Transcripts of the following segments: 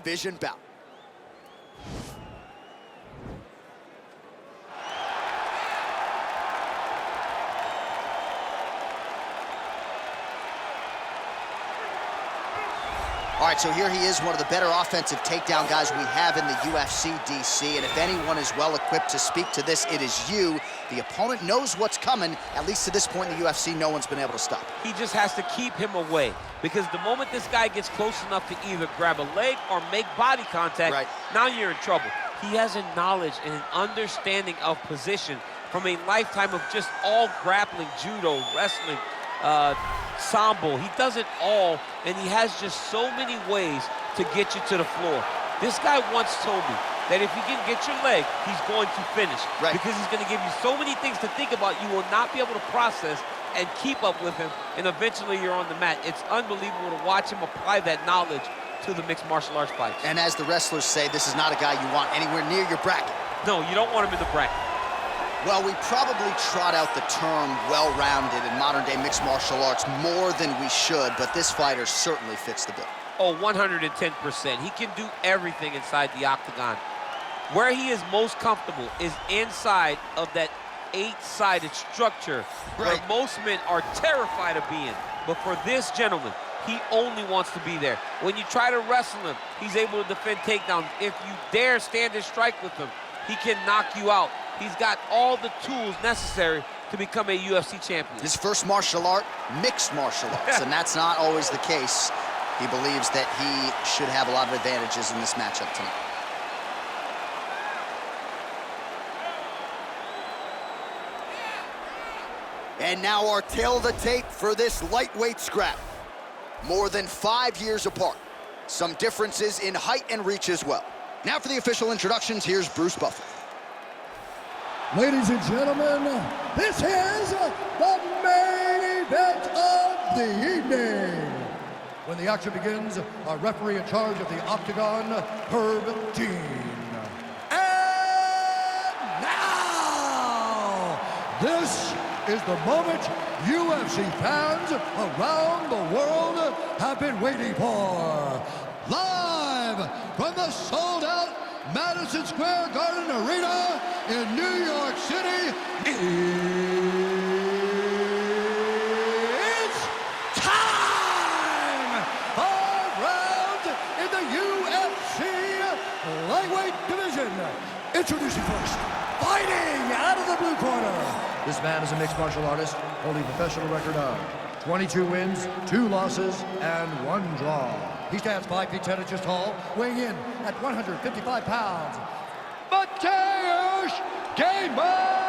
division bout. All right, so here he is, one of the better offensive takedown guys we have in the UFC, DC. And if anyone is well-equipped to speak to this, it is you. The opponent knows what's coming. At least to this point in the UFC, no one's been able to stop him. He just has to keep him away, because the moment this guy gets close enough to either grab a leg or make body contact, now you're in trouble. He has a knowledge and an understanding of position from a lifetime of just all grappling, judo, wrestling, sambo. He does it all, and he has just so many ways to get you to the floor. This guy once told me that if he can get your leg, he's going to finish. Because he's going to give you so many things to think about, you will not be able to process and keep up with him, and eventually you're on the mat. It's unbelievable to watch him apply that knowledge to the mixed martial arts fights. And as the wrestlers say, this is not a guy you want anywhere near your bracket. No, you don't want him in the bracket. Well, we probably trot out the term well-rounded in modern-day mixed martial arts more than we should, but this fighter certainly fits the bill. Oh, 110%. He can do everything inside the octagon. Where he is most comfortable is inside of that 8-sided structure where most men are terrified of being. But for this gentleman, he only wants to be there. When you try to wrestle him, he's able to defend takedowns. If you dare stand and strike with him, he can knock you out. He's got all the tools necessary to become a UFC champion. His first martial art, mixed martial arts, and that's not always the case. He believes that he should have a lot of advantages in this matchup tonight. And now our tail of the tape for this lightweight scrap. More than 5 years apart. Some differences in height and reach as well. Now for the official introductions, here's Bruce Buffer. Ladies and gentlemen, this is the main event of the evening. When the action begins, our referee in charge of the octagon, Herb Dean. And now, this is the moment UFC fans around the world have been waiting for. Live from the sold-out Madison Square Garden Arena in New York City, it's time! 5 rounds in the UFC lightweight division. Introducing first, fighting out of the blue corner. This man is a mixed martial artist holding a professional record of 22 wins, 2 losses, and 1 draw. He stands 5 feet 10 inches tall, weighing in at 155 pounds. Mateusz Gamrot!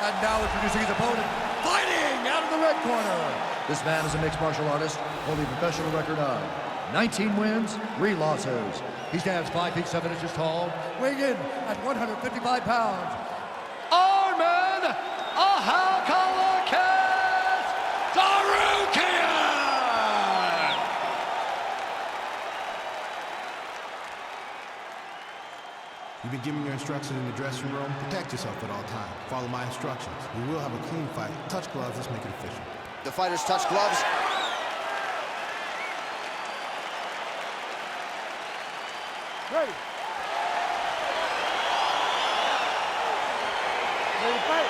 And now introducing his opponent, fighting out of the red corner. This man is a mixed martial artist holding a professional record of 19 wins, 3 losses. He stands 5 feet 7 inches tall, weighing in at 155 pounds. Arman Tsarukyan! You've been given your instructions in the dressing room. Protect yourself at all times. Follow my instructions. We will have a clean fight. Touch gloves, let's make it official. The fighters touch gloves. Ready. Ready to fight.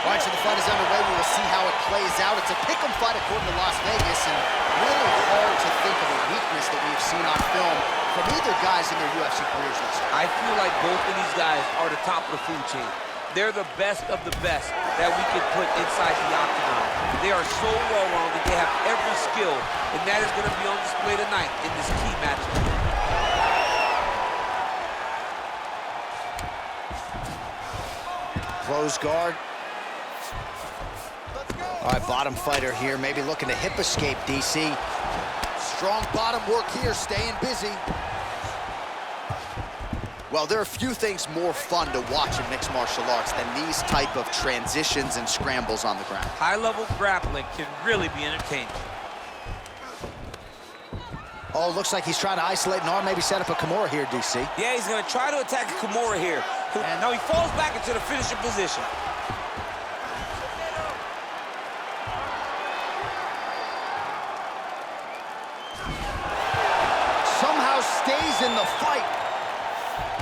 All right, so the fight is underway. We will see how it plays out. It's a pick'em fight according to Las Vegas, and really hard to think of a weakness that we've seen on film from either guys in their UFC careers thus far. I feel like both of these guys are the top of the food chain. They're the best of the best that we could put inside the octagon. They are so well-rounded. They have every skill, and that is going to be on display tonight in this key matchup. Close guard. All right, bottom fighter here, maybe looking to hip escape, DC. Strong bottom work here, staying busy. Well, there are few things more fun to watch in mixed martial arts than these type of transitions and scrambles on the ground. High-level grappling can really be entertaining. Oh, looks like he's trying to isolate an arm, maybe set up a Kimura here, DC. Yeah, he's going to try to attack a Kimura here. And now he falls back into the finishing position.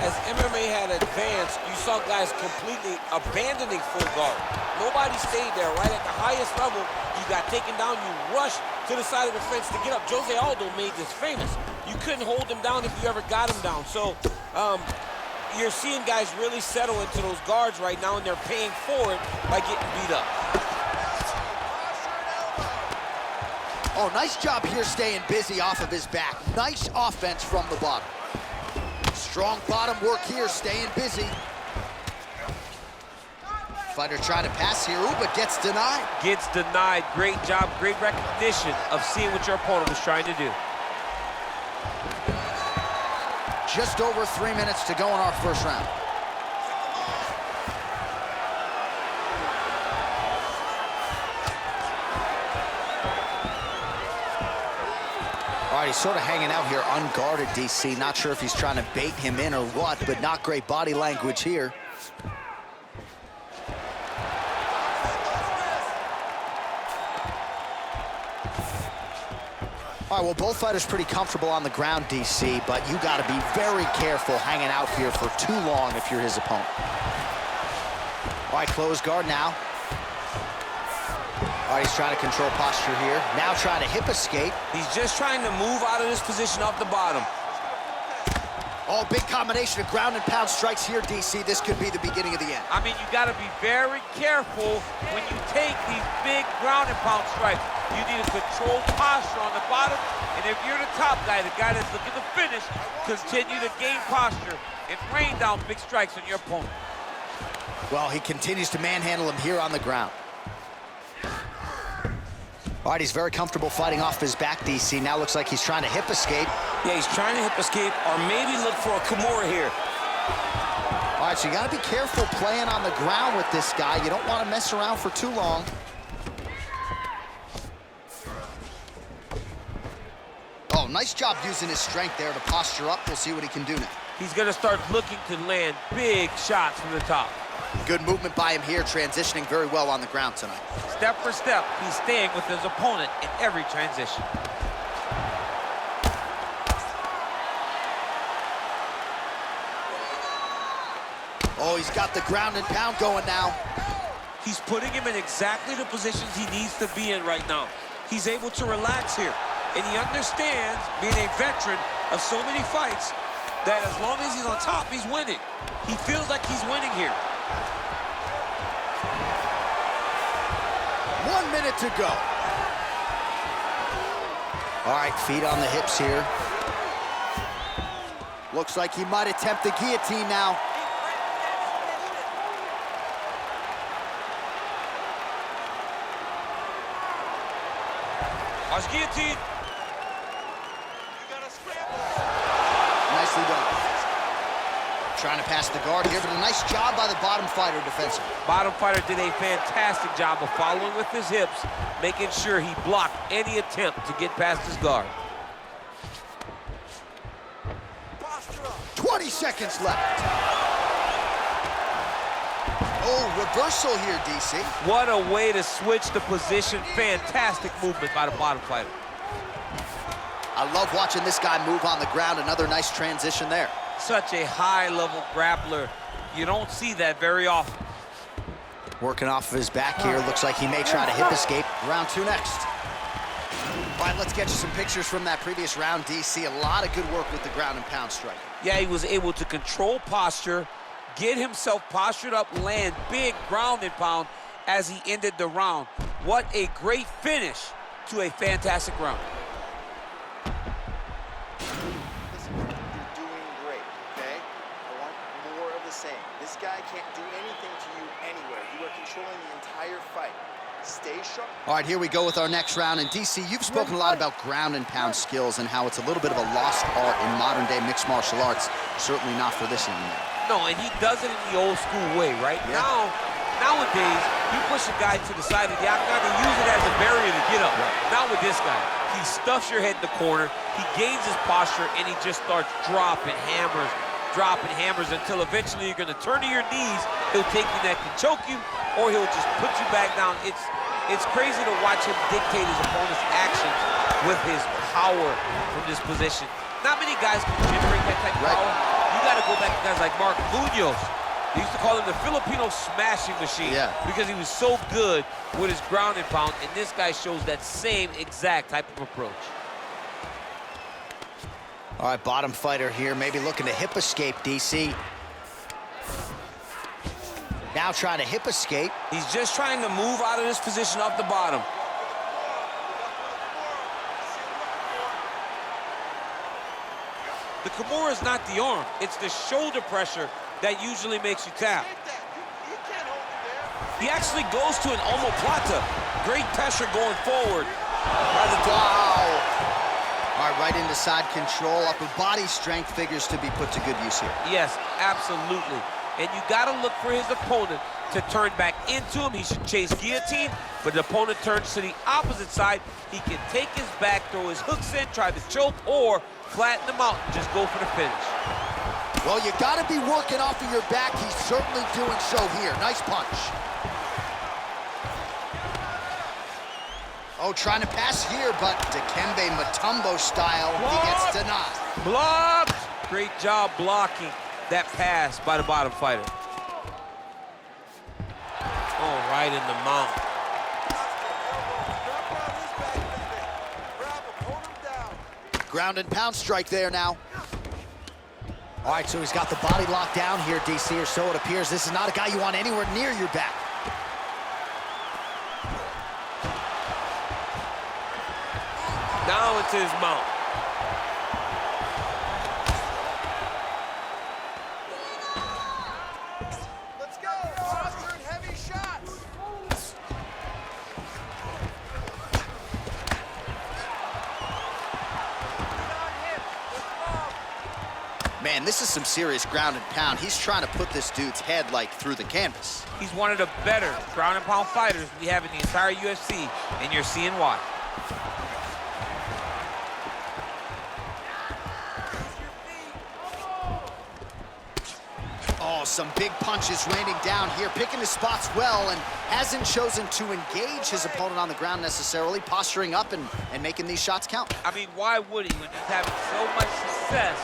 as MMA had advanced, you saw guys completely abandoning full guard. Nobody stayed there, right? At the highest level, you got taken down, you rushed to the side of the fence to get up. Jose Aldo made this famous. You couldn't hold him down if you ever got him down. So you're seeing guys really settle into those guards right now, and they're paying for it by getting beat up. Oh, nice job here staying busy off of his back. Nice offense from the bottom. Strong bottom work here, staying busy. Fighter trying to pass here, but gets denied. Gets denied. Great job, great recognition of seeing what your opponent was trying to do. Just over 3 minutes to go in our first round. All right, he's sort of hanging out here unguarded, DC. Not sure if he's trying to bait him in or what, but not great body language here. All right, well, both fighters pretty comfortable on the ground, DC, but you got to be very careful hanging out here for too long if you're his opponent. All right, closed guard now. All right, he's trying to control posture here. Now trying to hip escape. He's just trying to move out of this position off the bottom. Oh, big combination of ground and pound strikes here, DC. This could be the beginning of the end. I mean, you got to be very careful when you take these big ground and pound strikes. You need a controlled posture on the bottom, and if you're the top guy, the guy that's looking to finish, continue to gain posture and rain down big strikes on your opponent. Well, he continues to manhandle him here on the ground. All right, he's very comfortable fighting off his back, DC. Now looks like he's trying to hip escape. Yeah, he's trying to hip escape or maybe look for a Kimura here. All right, so you got to be careful playing on the ground with this guy. You don't want to mess around for too long. Oh, nice job using his strength there to posture up. We'll see what he can do now. He's going to start looking to land big shots from the top. Good movement by him here, transitioning very well on the ground tonight. Step for step, he's staying with his opponent in every transition. Oh, he's got the ground and pound going now. He's putting him in exactly the positions he needs to be in right now. He's able to relax here, and he understands, being a veteran of so many fights, that as long as he's on top, he's winning. He feels like he's winning here. 1 minute to go. All right, feet on the hips here. Looks like he might attempt the guillotine now. Watch guillotine. Nicely done. Trying to pass the guard here, but a nice job by the bottom fighter defensively. Bottom fighter did a fantastic job of following with his hips, making sure he blocked any attempt to get past his guard. 20 seconds left. Oh, reversal here, DC. What a way to switch the position. Fantastic movement by the bottom fighter. I love watching this guy move on the ground. Another nice transition there. Such a high-level grappler. You don't see that very often. Working off of his back here. Looks like he may try to hip escape. Round 2 next. All right, let's get you some pictures from that previous round, DC. A lot of good work with the ground and pound strike. Yeah, he was able to control posture, get himself postured up, land big ground and pound as he ended the round. What a great finish to a fantastic round. Listen, you're doing great, okay? I want more of the same. This guy can't do anything to you anywhere. You are controlling the entire fight. Stay sharp. All right, here we go with our next round. And DC, you've spoken a lot about ground and pound skills and how it's a little bit of a lost art in modern day mixed martial arts. Certainly not for this young man. No, and he does it in the old school way, right? Yeah. Nowadays, he push a guy to the side of the octagon and use it as a barrier to get up. Right. Not with this guy. He stuffs your head in the corner, he gains his posture, and he just starts dropping hammers until eventually you're gonna turn to your knees, he'll take your neck and choke you, or he'll just put you back down. It's crazy to watch him dictate his opponent's actions with his power from this position. Not many guys can generate that type of power. You got to go back to guys like Mark Munoz. They used to call him the Filipino smashing machine because he was so good with his ground and pound, and this guy shows that same exact type of approach. All right, bottom fighter here, maybe looking to hip escape, DC. Now trying to hip escape. He's just trying to move out of this position off the bottom. The Kimura is not the arm, it's the shoulder pressure that usually makes you tap. He actually goes to an omoplata. Great pressure going forward. Wow. All right, right into side control. Upper body strength figures to be put to good use here. Yes, absolutely. And you got to look for his opponent to turn back into him. He should chase guillotine, but the opponent turns to the opposite side. He can take his back, throw his hooks in, try to choke, or flatten him out and just go for the finish. Well, you got to be working off of your back. He's certainly doing so here. Nice punch. Oh, trying to pass here, but Dikembe Mutombo style, he gets denied. Blocked! Great job blocking that pass by the bottom fighter. Oh, right in the mount. Ground and pound strike there now. All right, so he's got the body locked down here, DC, or so it appears. This is not a guy you want anywhere near your back. Now into his mount. Let's go. Faster and heavy shots. Man, this is some serious ground and pound. He's trying to put this dude's head, like, through the canvas. He's one of the better ground and pound fighters we have in the entire UFC, and you're seeing why. Oh, some big punches raining down here, picking his spots well, and hasn't chosen to engage his opponent on the ground necessarily, posturing up and making these shots count. I mean, why would he when he's having so much success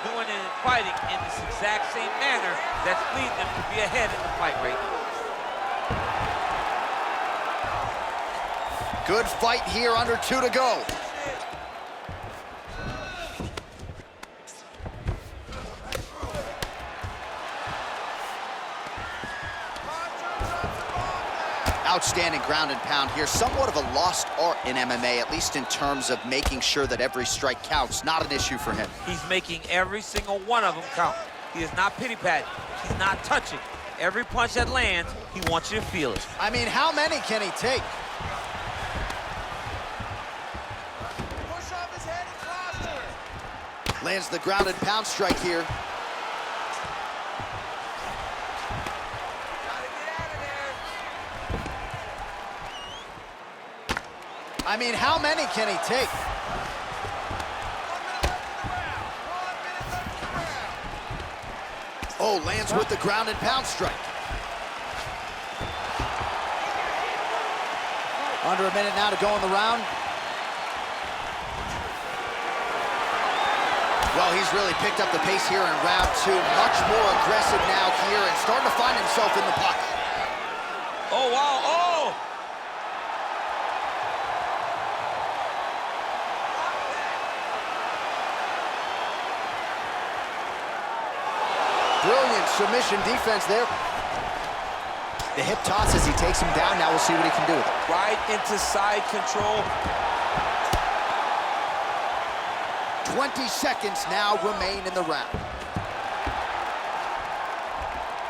doing it and fighting in this exact same manner that's leading him to be ahead in the fight rate? Good fight here, under 2 to go. Outstanding ground and pound here. Somewhat of a lost art in MMA, at least in terms of making sure that every strike counts. Not an issue for him. He's making every single one of them count. He is not pity-patting. He's not touching. Every punch that lands, he wants you to feel it. I mean, how many can he take? Push off his head and posture. Lands the ground and pound strike here. I mean, how many can he take? Oh, lands with the ground and pound strike. Under a minute now to go in the round. Well, he's really picked up the pace here in round 2. Much more aggressive now here and starting to find himself in the pocket. Oh, wow, oh! Brilliant submission defense there. The hip toss as he takes him down. Now we'll see what he can do with it. Right into side control. 20 seconds now remain in the round.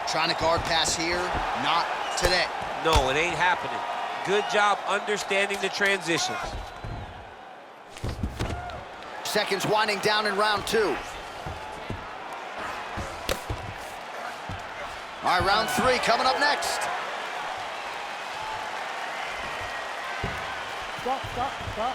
Trying to guard pass here. Not today. No, it ain't happening. Good job understanding the transitions. Seconds winding down in round 2. All right, round 3 coming up next. Stop.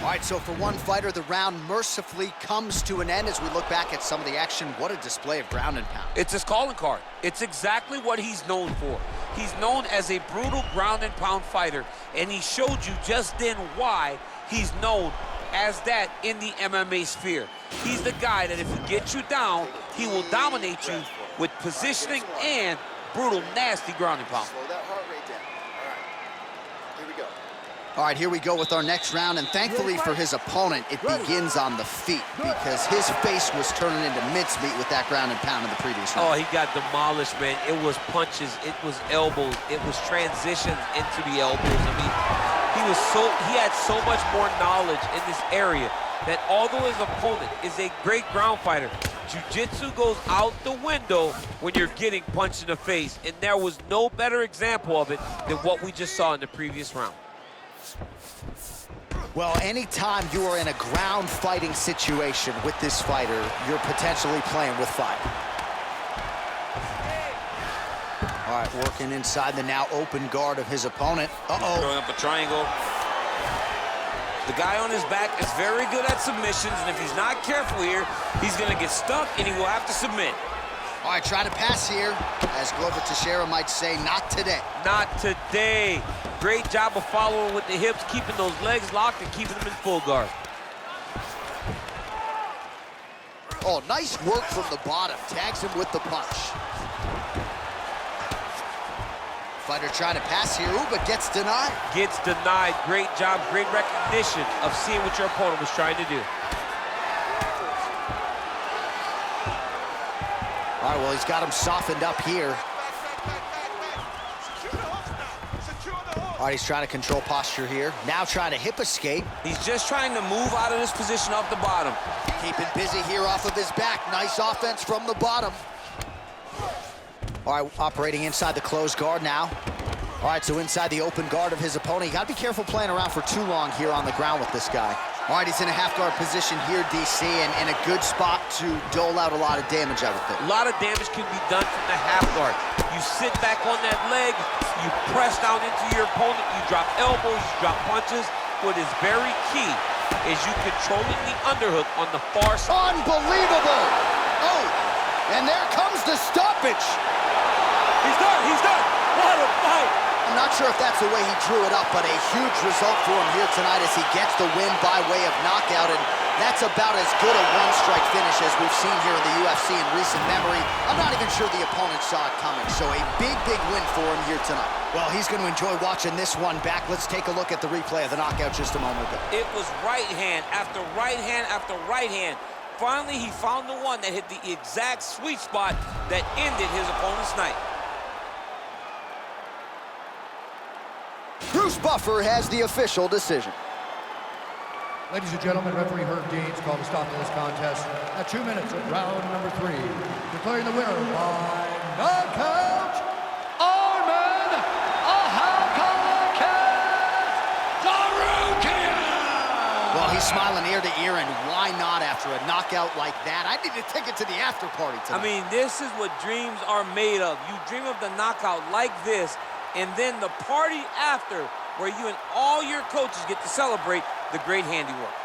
All right, so for one fighter, the round mercifully comes to an end as we look back at some of the action. What a display of ground and pound. It's his calling card. It's exactly what he's known for. He's known as a brutal ground and pound fighter, and he showed you just then why he's known as that in the MMA sphere. He's the guy that if he gets you down, he will dominate you with positioning and brutal, nasty grounding pound. Slow that heart rate down. All right, here we go. All right, here we go with our next round, and thankfully for his opponent, it begins on the feet because his face was turning into mincemeat with that ground and pound in the previous round. Oh, he got demolished, man. It was punches, it was elbows, it was transitions into the elbows. I mean, he had so much more knowledge in this area that although his opponent is a great ground fighter, jiu-jitsu goes out the window when you're getting punched in the face, and there was no better example of it than what we just saw in the previous round. Well, anytime you are in a ground fighting situation with this fighter, you're potentially playing with fire. All right, working inside the now open guard of his opponent. Uh-oh. Throwing up a triangle. The guy on his back is very good at submissions, and if he's not careful here, he's gonna get stuck and he will have to submit. All right, try to pass here. As Glover Teixeira might say, not today. Not today. Great job of following with the hips, keeping those legs locked and keeping them in full guard. Oh, nice work from the bottom. Tags him with the punch. Fighter trying to pass here, ooh, but gets denied. Gets denied. Great job, great recognition of seeing what your opponent was trying to do. All right, well, he's got him softened up here. All right, he's trying to control posture here. Now trying to hip escape. He's just trying to move out of this position off the bottom. Keeping busy here off of his back. Nice offense from the bottom. All right, operating inside the closed guard now. All right, so inside the open guard of his opponent. You got to be careful playing around for too long here on the ground with this guy. All right, he's in a half guard position here, DC, and in a good spot to dole out a lot of damage, I would think. A lot of damage can be done from the half guard. You sit back on that leg, you press down into your opponent, you drop elbows, you drop punches. What is very key is you controlling the underhook on the far side. Unbelievable! Oh, and there comes the stoppage. He's done, he's done. What a fight. I'm not sure if that's the way he drew it up, but a huge result for him here tonight as he gets the win by way of knockout, and that's about as good a one-strike finish as we've seen here in the UFC in recent memory. I'm not even sure the opponent saw it coming, so a big, big win for him here tonight. Well, he's going to enjoy watching this one back. Let's take a look at the replay of the knockout just a moment ago. It was right hand after right hand after right hand. Finally, he found the one that hit the exact sweet spot that ended his opponent's night. Bruce Buffer has the official decision. Ladies and gentlemen, referee Herb Deans called a stop to this contest at 2 minutes of round number 3. Declaring the winner by knockout, Arman Tsarukyan! Well, he's smiling ear to ear, and why not after a knockout like that? I need to take it to the after party tonight. I mean, this is what dreams are made of. You dream of the knockout like this, and then the party after, where you and all your coaches get to celebrate the great handiwork.